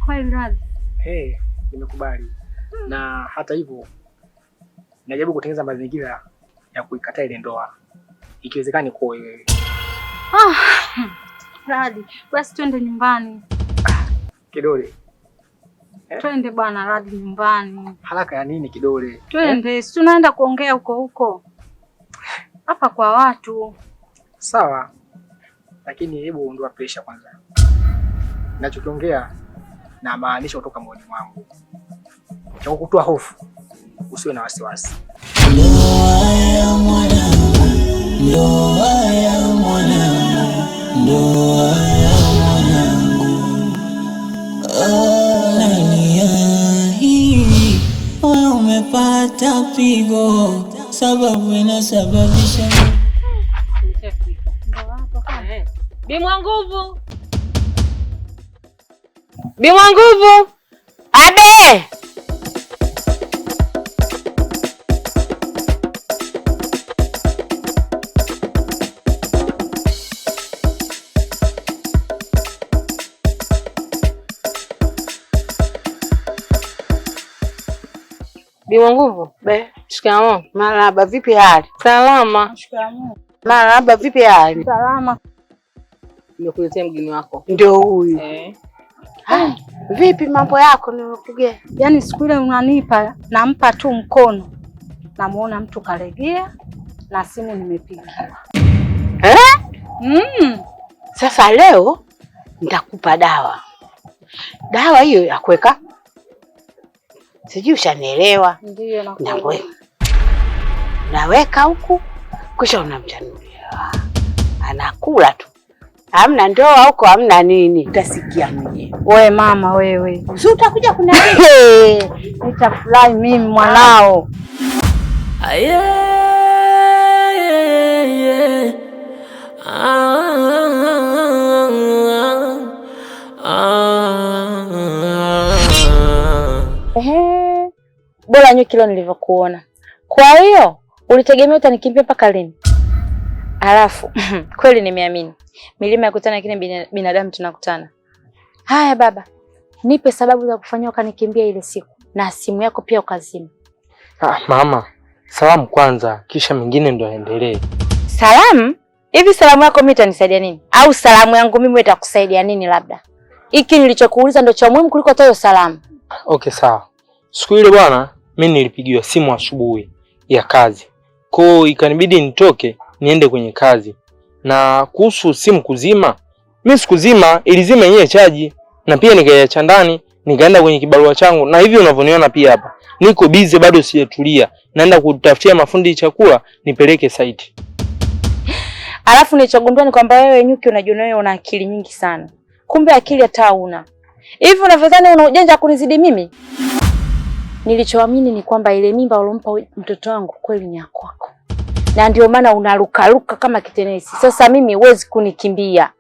Kweli Radi? Nimekubali. Na hata hivyo najaribu kutengeneza mazingira ya kuikataa ile ndoa. Ikiwezekani kwa wewe. Radi, basi twende nyumbani. Kidole. Twende bwana Radi nyumbani. Haraka ya nini Kidole? Twende, si tunaenda kuongea huko. Hapa kwa watu. Sawa. Lakini hebu ondoa pressure kwanza. Ninachokiongea na maanisha kutoka moyoni mwangu. Cha kukutoa hofu. Usiwe na wasiwasi. Wewe umepata pigo, sababu inasababisha Bimwa nguvu. Bimwa nguvu. Abe! Bimwa nguvu. Shikamoo. Marahaba, vipi hali? Salama. Shikamoo. Marahaba, vipi hali? Salama. Nimekuletea mgeni wako. Ndio huyu. Vipi mambo yako nimekuja? Yaani siku ile unanipa nampa tu mkono. Namuona mtu kalegea na simu nimepigiwa. Sasa leo nitakupa dawa. Dawa hiyo ya kuweka. Sijui ushanielewa. Ndiyo nakuelewa. Naweka huku kisha unamchanulia. Anakula tu. Hamna ndoa huko, hamna nini. Utasikia mwenyewe. Wewe mama wewe. Si utakuja kuniambia. Nitafurahi mimi mwanao. Bora nyuki leo nilivyokuona. Kwa hiyo ulitegemea utanikimbia mpaka lini? Alafu kweli nimeamini. Milima yakutana lakini binadamu tunakutana. Haya baba, nipe sababu za kufanya ukanikimbia ile siku na simu yako pia ukazima. Mama, salamu kwanza kisha mengine ndo yaendelee. Salamu? Hivi salamu yako mimi itanisaidia nini? Au salamu yangu mimi itakusaidia nini labda? Hiki nilichokuuliza ndio cha muhimu kuliko hata hiyo salamu. Okay, sawa. Siku ile bwana, mimi nilipigiwa simu asubuhi ya kazi. Kwa ikanibidi nitoke niende kwenye kazi. Na kuhusu simu kuzima, mimi sikuzima, ilizima yenyewe chaji na pia nikaiacha ndani, nikaenda kwenye kibarua changu na hivi unavyoniona pia hapa. Niko busy bado sijatulia. Naenda kutafutia mafundi chakula nipeleke site. Alafu nilichogundua ni kwamba wewe nyuki unajiona wewe una akili nyingi sana. Kumbe akili hata huna. Hivi unavyodhani una ujanja kunizidi mimi? Nilichoamini ni kwamba ile mimba ulompa mtoto wangu kweli ni yako. Na ndio maana unaruka kama kitenesi. Sasa mimi huwezi kunikimbia.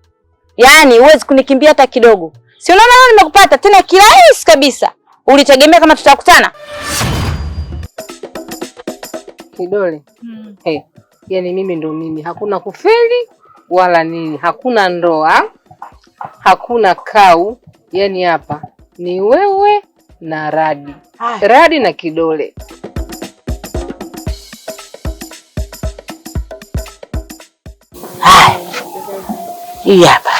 Yaani huwezi kunikimbia hata kidogo. Si unaona leo nimekupata tena kirahisi kabisa. Ulitegemea kama tutakutana? Kidole. Yaani mimi ndo mimi. Hakuna kufeli wala nini. Hakuna ndoa. Hakuna kau. Yaani hapa ni wewe na Radi. Radi na Kidole. Hii hapa.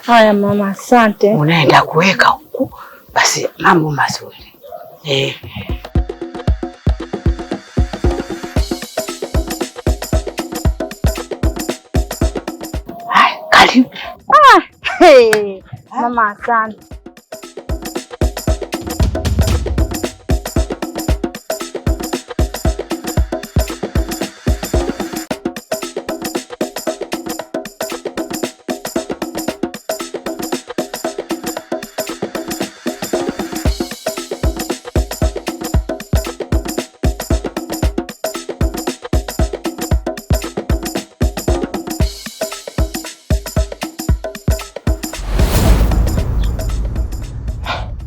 Haya mama, asante. Unaenda kuweka huku basi mambo mazuri. Karibu. Mama, asante.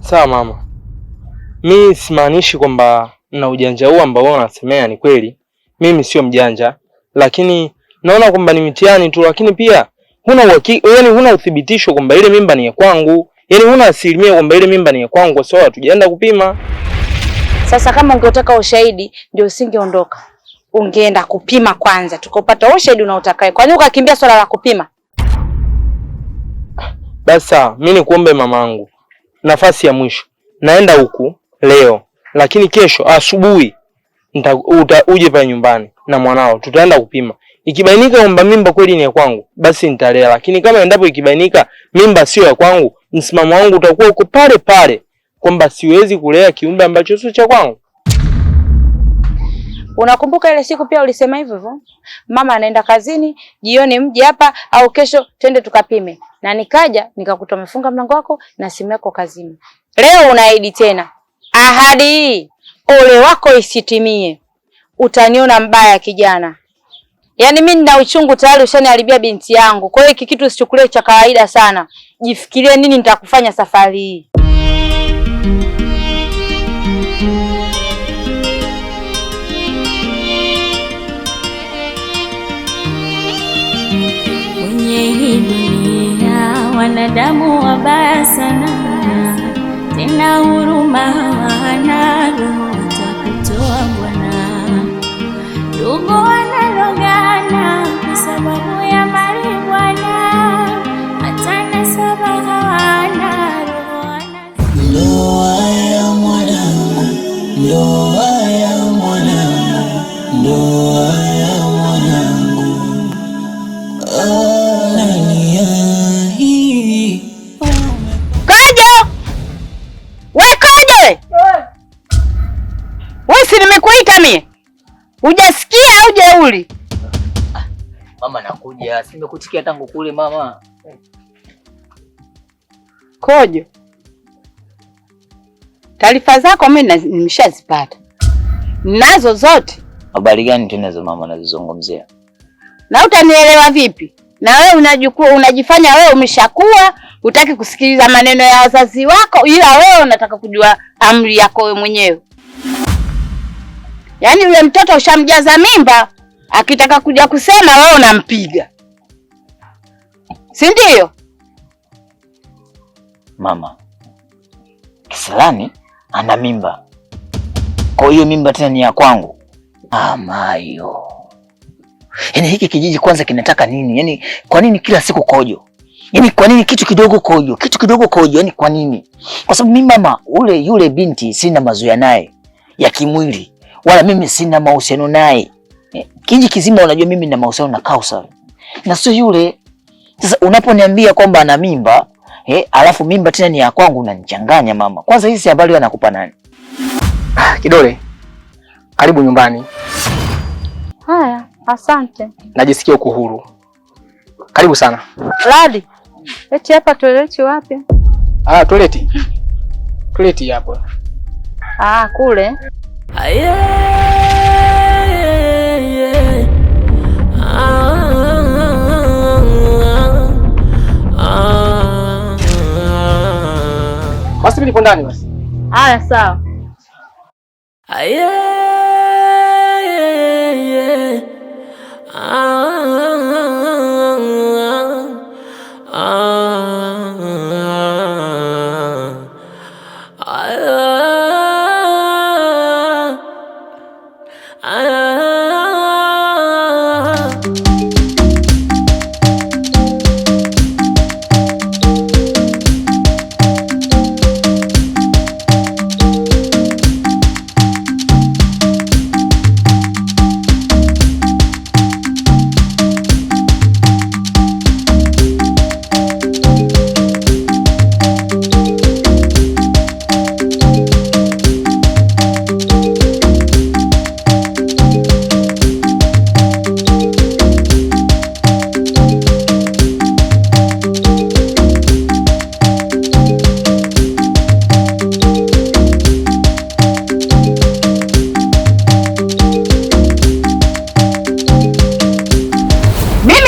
Sawa mama. Mimi simaanishi kwamba na ujanja huu ambao unasemea ni kweli. Mimi sio mjanja, lakini naona kwamba ni mitihani tu, lakini pia huna uhakika, yani huna uthibitisho kwamba ile mimba ni ya kwangu. Yaani huna asilimia kwamba ile mimba ni ya kwangu, sawa, hatujaenda kupima. Sasa kama ungetaka ushahidi ndio usingeondoka. Ungeenda kupima kwanza, tukapata ushahidi unaotaka. Kwa nini ukakimbia swala la kupima? Basi sawa, mimi nikuombe mamangu. Nafasi ya mwisho. Naenda huku leo, lakini kesho asubuhi uje pale nyumbani na mwanao. Tutaenda kupima. Ikibainika kwamba mimba kweli ni ya kwangu, basi nitalea, lakini kama endapo ikibainika mimba sio ya kwangu, msimamo wangu utakuwa uko pale pale kwamba siwezi kulea kiumbe ambacho sio cha kwangu. Unakumbuka ile siku pia ulisema hivyo hivyo? Mama anaenda kazini, jioni mje hapa au kesho twende tukapime. Na nikaja nikakuta umefunga mlango wako na simu yako kazini. Leo unaahidi tena. Ahadi hii ole wako isitimie. Utaniona mbaya kijana. Yaani mimi nina uchungu tayari, ushaniharibia binti yangu. Kwa hiyo hiki kitu usichukulie cha kawaida sana. Jifikirie nini nitakufanya safari hii. Kwenye hii dunia wanadamu wabaya sana, tena huruma hawana, roho utakutoa Bwana. Ndugu wanalogana kwa sababu ya mali Bwana, hata nasaba hawana, roho wana. Ndoa ya mwanangu, ndoa ya mwanangu, ndoa ya mwanangu, nalia hii. Kojo! We Kojo! Wewe si nimekuita mie? Hujasikia au jeuri? Mama nakuja, simekutikia tangu kule mama. Kojo, taarifa zako mimi nimeshazipata. Nazo zote. Habari gani tunazo mama nazizungumzia? Na utanielewa vipi? Na wewe unajifanya wewe umeshakuwa, hutaki kusikiliza maneno ya wazazi wako, ila wewe unataka kujua amri yako wewe mwenyewe. Yaani yule mtoto ushamjaza mimba, akitaka kuja kusema wewe unampiga. Si ndio? Mama, Kisalani ana mimba. Kwa hiyo mimba tena ni ya kwangu. Mayo. Yaani hiki kijiji kwanza kinataka nini? Yaani kwa nini kila siku Kojo? Yaani kwa nini kitu kidogo Kojo? Kitu kidogo Kojo, yaani kwa nini? Kwa sababu mimi mama, yule binti sina mazoea naye ya kimwili. Wala mimi sina mahusiano naye. Kijiji kizima unajua mimi nina mahusiano na Kausar. Na sio yule. Sasa unaponiambia kwamba ana mimba, alafu mimba tena ni ya kwangu, unanichanganya mama. Kwanza hizi habari anakupa nani? Kidole, karibu nyumbani. Haya, asante. Najisikia uko huru. Karibu sana. Ladi, eti hapa toileti wapi? Toileti. Toileti hapo. Kule. Basi mimi nipo ndani basi. Haya, sawa.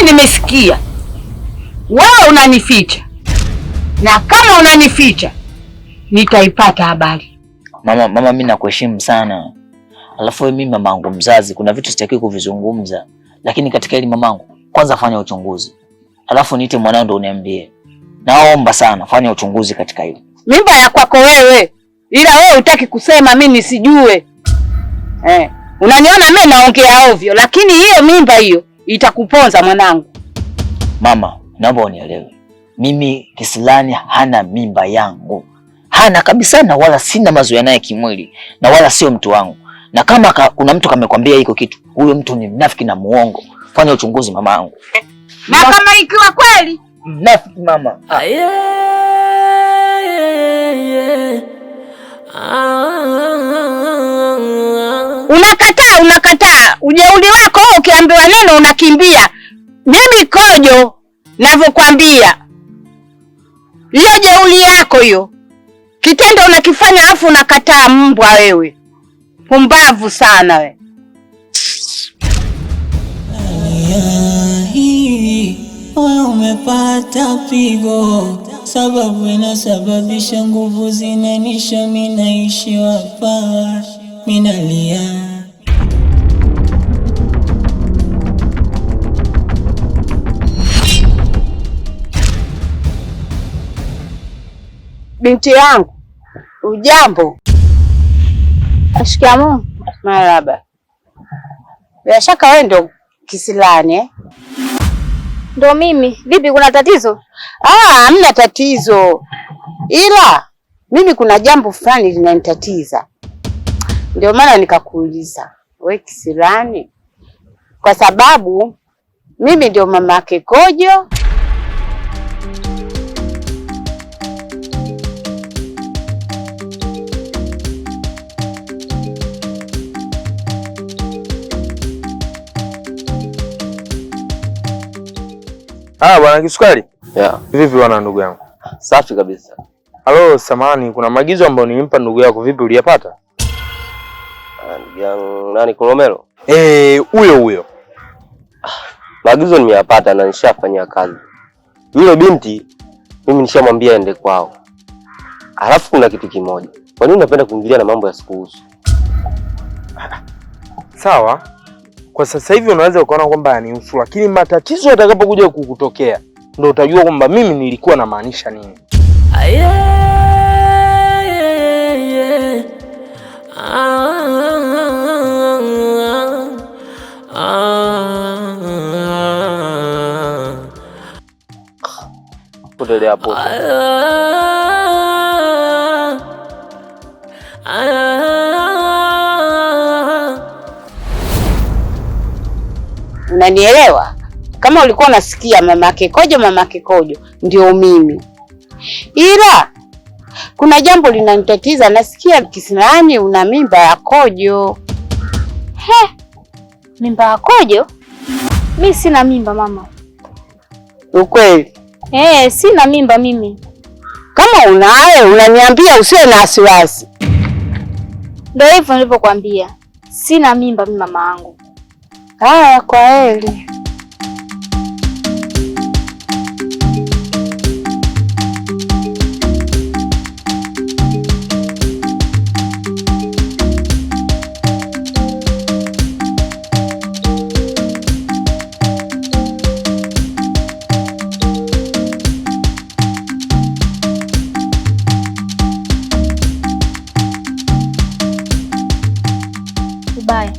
Nimesikia wewe unanificha, na kama unanificha nitaipata habari. Mama mimi nakuheshimu sana. Alafu mimi mamangu mzazi, kuna vitu sitaki kuvizungumza, lakini katika hili mamangu, kwanza fanya uchunguzi. Alafu niite mwanao ndo uniambie. naomba sana fanya uchunguzi katika hili. Mimba ya kwako wewe, ila wewe hutaki kusema mimi nisijue. Unaniona mimi naongea ovyo, lakini hiyo mimba hiyo itakuponza mwanangu. Mama, naomba unielewe. Mimi Kisilani hana mimba yangu. Hana kabisa, na wala sina mazoea naye kimwili, na wala sio mtu wangu. Na kama kuna mtu kamekwambia hiko kitu, huyo mtu ni mnafiki na muongo. Fanya uchunguzi mamangu. Na kama ikiwa kweli mnafiki mama. Unakataa ujeuri wako, ukiambiwa neno unakimbia. Mimi Kojo navyokwambia, hiyo jeuri yako hiyo, kitendo unakifanya alafu unakataa. Mbwa wewe, pumbavu sana we. Wewe umepata pigo, sababu inasababisha nguvu zinanisha, mimi naishi hapa, mimi nalia. Binti yangu, ujambo? Shikamoo. Marahaba. Bila shaka wewe ndio Kisilani Ndo mimi. Vipi, kuna tatizo? Hamna tatizo, ila mimi kuna jambo fulani linanitatiza, ndio maana nikakuuliza wewe Kisilani, kwa sababu mimi ndio mama yake Kojo. Bwana Kisukari. Yeah. Vipi bwana ndugu yangu? Safi kabisa. Halo, samahani, kuna maagizo ambayo nilimpa ndugu yako, vipi uliyapata? Ndugu yangu nani, Kolomelo? Huyo. Maagizo nimeyapata na nishafanyia kazi. Yule binti mimi nishamwambia aende kwao. Alafu kuna kitu kimoja. Kwa nini unapenda kuingilia na mambo ya sikuhusu? Sawa. Kwa sasa hivi unaweza ukaona kwamba yanihusu, lakini matatizo yatakapokuja kukutokea ndio utajua kwamba mimi nilikuwa na maanisha nini. Potelea hapo. Unanielewa? Kama ulikuwa unasikia mamake Kojo ndio mimi. Ila kuna jambo linanitatiza, nasikia Kisilani una mimba ya Kojo. Mimba ya Kojo? Mimi sina mimba mama. Ukweli? Sina mimba mimi. Kama unayo unaniambia, usiwe na wasiwasi. Ndio hivyo nilivyokuambia. Sina mimba mimi mama yangu. Haya, kwa heri. Ubaya.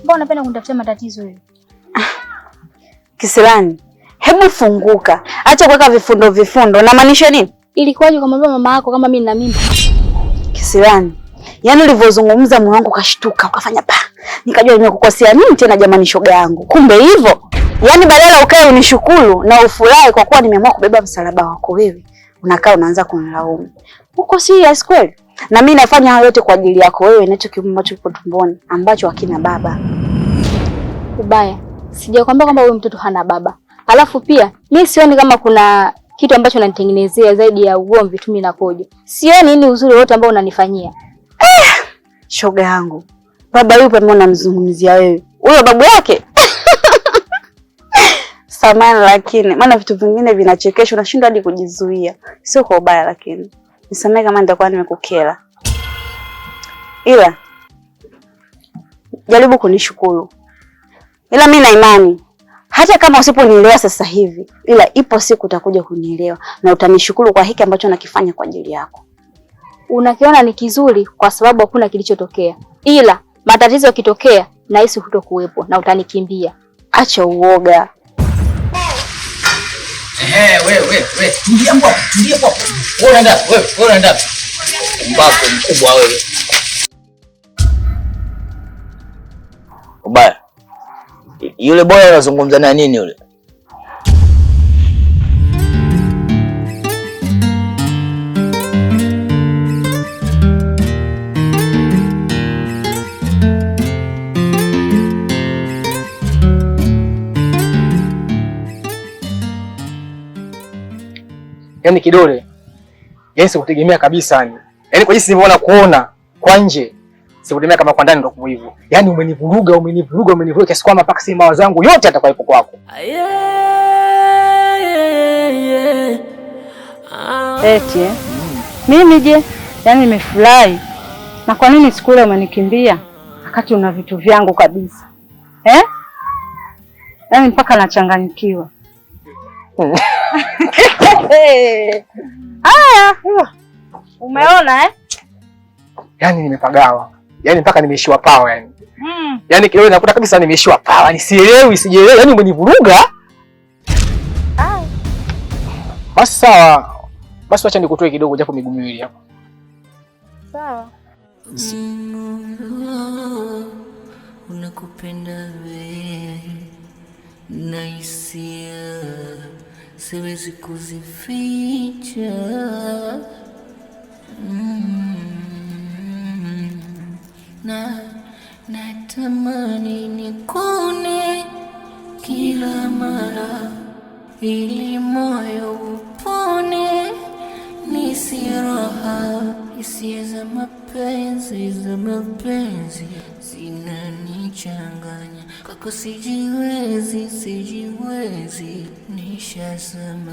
Mbona unapenda kunitafutia matatizo hiyo? Kisilani, hebu funguka. Acha kuweka vifundo. Unamaanisha nini? Ilikuwaje kumwambia mama yako kama mimi nina mimba? Kisilani, yaani ulivyozungumza moyo wangu kashtuka, ukafanya pa. Nikajua nimekukosea nini tena jamani shoga yangu. Kumbe hivyo. Yaani badala ukae unishukuru na ufurahi kwa kuwa nimeamua kubeba msalaba wako wewe, unakaa unaanza kunilaumu. Uko serious kweli? Na mimi nafanya hayo yote kwa ajili yako wewe, nacho kiumbe ambacho kipo tumboni ambacho hakina baba. Ubaya. Sijakwambia kwamba huyo mtoto hana baba. Alafu pia mimi sioni kama kuna kitu ambacho unanitengenezea zaidi ya ugomvi tu mimi na Kojo. Sioni ni uzuri wote ambao unanifanyia. Shoga yangu. Baba yupo ambao unamzungumzia wewe. Huyo babu yake? Samahani lakini maana vitu vingine vinachekesha, unashindwa hadi kujizuia. Sio kwa ubaya lakini. Nisamehe kama nitakuwa nimekukera. Ila jaribu kunishukuru. Ila mimi na imani hata kama usiponielewa sasa hivi, ila ipo siku utakuja kunielewa na utanishukuru kwa hiki ambacho nakifanya kwa ajili yako. Unakiona ni kizuri kwa sababu hakuna kilichotokea, ila matatizo yakitokea nahisi hutokuwepo na utanikimbia. Acha uoga. Wewe. Tulia hapo. Wewe unaenda. Mbako mkubwa wewe. Ubaya. Yule boy anazungumza na nini yule? Yaani Kidole, yaani sikutegemea kabisa yani. Yaani kwa jinsi nilivyoona kuona kwa nje, sikutegemea kama kwa ndani ndio hivyo. Yaani umenivuruga kiasi kwamba mpaka si mawazo yangu yote atakuwepo kwako. Eti mimi je? Yaani nimefurahi. Na kwa nini siku ile umenikimbia wakati una vitu vyangu kabisa? Yaani mpaka nachanganyikiwa. Haya. Umeona Yaani nimepagawa. Yaani mpaka nimeishiwa pawa yani. Yaani Kidole nakuta kabisa nimeishiwa pawa, sijielewi. Yaani umenivuruga. Basi sawa. Basi acha nikutoe kidogo japo miguu miwili hapo. Sawa. Unakupenda wewe na hisia siwezi kuzificha. Na natamani nikune kila mara ili moyo upone, nisiraha hisia za mapenzi zinanichanganya. Kwako sijiwezi nishazama.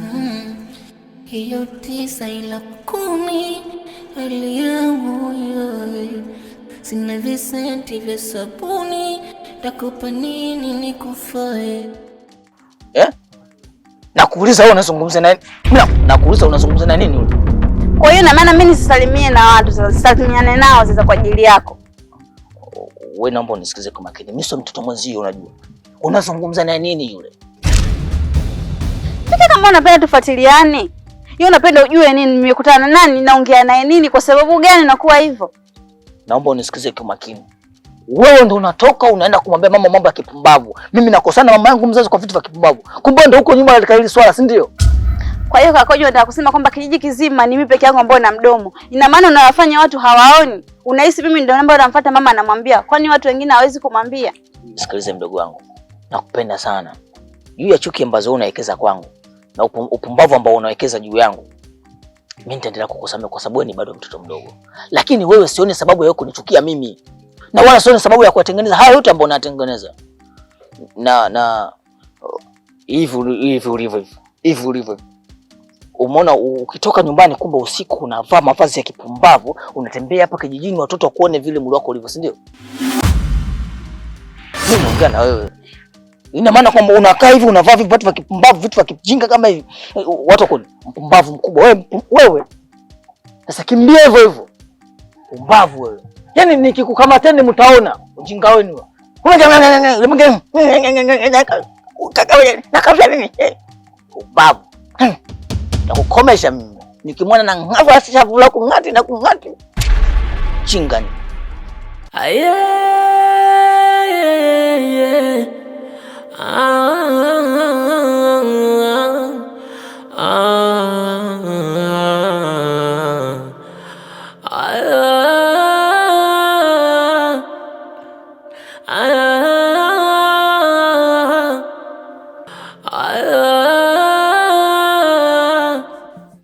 Hiyo 9 ila 10 hali yangu yoye, sina visenti vya sabuni, takupa nini nikufae? Nakuuliza wewe unazungumza na nini? Nakuuliza unazungumza na nini yule? Kwa hiyo na maana mimi nisisalimie na watu sasa, sisalimiane nao sasa kwa ajili yako. Wewe naomba unisikize kwa makini. Mimi sio mtoto mwenzio unajua. Unazungumza na nini yule? Pika kama unapenda tufuatiliane. Yeye unapenda ujue nini, nimekutana na nani, naongea naye nini, kwa sababu gani nakuwa hivyo? Naomba unisikize kwa makini. Wewe ndo unatoka unaenda kumwambia mama mambo ya kipumbavu. Mimi nakosana mama yangu mzazi kwa vitu vya kipumbavu. Kumbe ndo huko nyuma katika hili swala, si ndio? Kwa hiyo Kakojo nataka kusema kwamba kijiji kizima ni mimi peke yangu ambao na mdomo. Ina maana unawafanya watu hawaoni. Unahisi mimi ndio namba namfuata mama anamwambia. Kwani watu wengine hawezi kumwambia? Sikilize mdogo wangu. Nakupenda sana. Juu ya chuki ambazo unawekeza kwangu na upumbavu ambao unawekeza juu yangu, mimi nitaendelea kukusamea kwa sababu ni bado mtoto mdogo. Lakini wewe sioni sababu ya kunichukia mimi. Na wala sioni sababu ya kuwatengeneza hayo yote ambao unatengeneza. Na hivi ulivyo. Umeona ukitoka nyumbani kumbe usiku unavaa mavazi ya kipumbavu, unatembea hapa kijijini watoto wakuone vile mwili wako ulivyo, si ndio? Mimi naongea na wewe. Ina maana kwamba unakaa hivi unavaa vitu vya kipumbavu, vitu vya kijinga kama hivi. Watu wako mpumbavu mkubwa wewe. Sasa kimbia hivyo. Pumbavu wewe. Yaani nikikukamateni mtaona ujinga wenu. Pumbavu. Nakukomesha mimi. Nikimwona na ngava sishavula kungati na kungati. Chingani.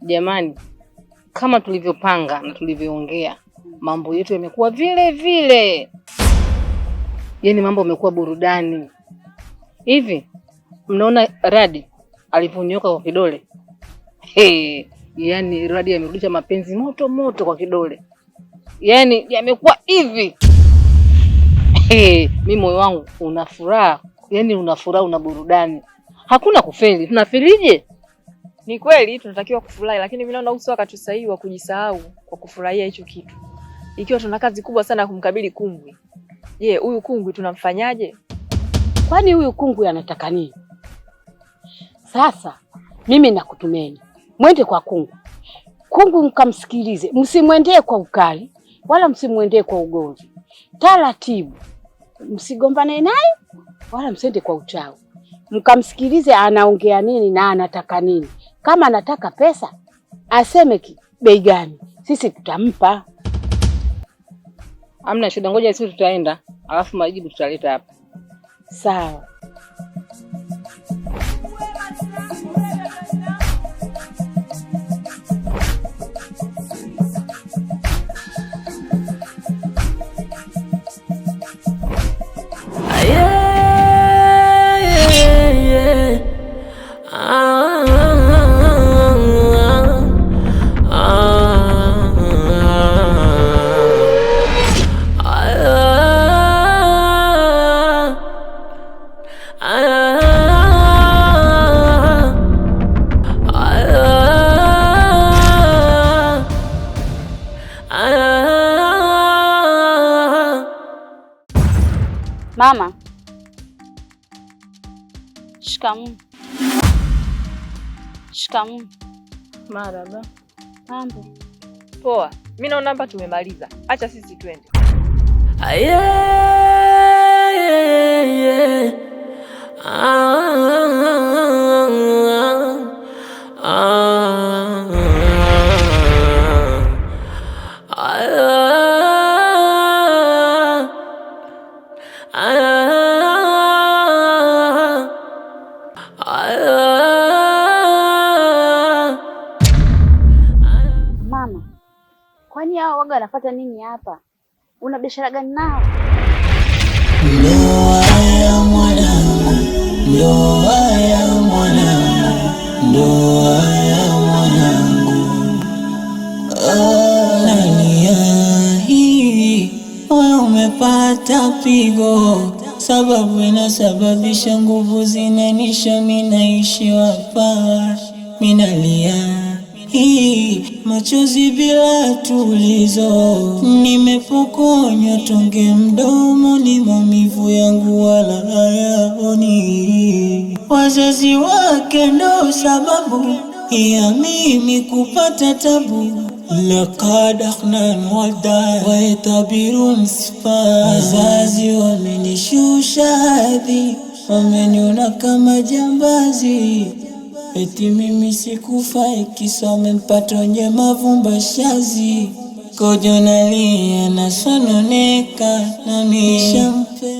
Jamani, kama tulivyopanga na tulivyoongea, mambo yetu yamekuwa vile vile. Yaani mambo yamekuwa burudani. Hivi, mnaona Radi alivyonyoka kwa Kidole? Yaani Radi amerudisha mapenzi moto moto kwa Kidole. Yaani yamekuwa hivi. Mimi moyo wangu una furaha, yaani una furaha, una burudani. Hakuna kufeli. Tunafilije? Ni kweli tunatakiwa kufurahi, lakini mimi naona uso wakati sahihi wa kujisahau kwa kufurahia hicho kitu. Ikiwa tuna kazi kubwa sana ya kumkabili kungwi. Je, huyu kungwi tunamfanyaje? Kwani huyu kungwi anataka nini? Sasa mimi nakutumeni. Mwende kwa kungwi. Kungwi mkamsikilize. Msimwendee kwa ukali wala msimwendee kwa ugomvi. Taratibu. Msigombane naye wala msende kwa uchawi. Mkamsikilize anaongea nini na anataka nini. Kama anataka pesa, aseme bei gani. Sisi tutampa. Hamna shida, ngoja sisi tutaenda, alafu majibu tutaleta hapa. Sawa. Mama. Shikamoo. Shikamoo. Marhaba. Mambo. Poa. Mimi naona hapa tumemaliza. Acha sisi twende. Mama, kwani hao waga wanafuata nini hapa? Una biashara gani nao? Ndoa ya mwanangu, ndoa ya mwanangu, ndoa ya mwanangu. Nalia hii, wewe umepata pigo, sababu inasababisha nguvu zinanisha, mimi naishi hapa, mimi nalia hii machozi bila tulizo, nimepokonywa tonge mdomoni, maumivu yangu wala hayaoni. Wazazi wake ndo sababu ya mimi kupata tabu. Laqad akhnan walda wa yatabirun sifa, wazazi wamenishusha hadhi, wameniona kama jambazi. Eti mimi sikufai kisa wamempata wenye mavumba shazi. Kojo nalia nasononeka na mishampe.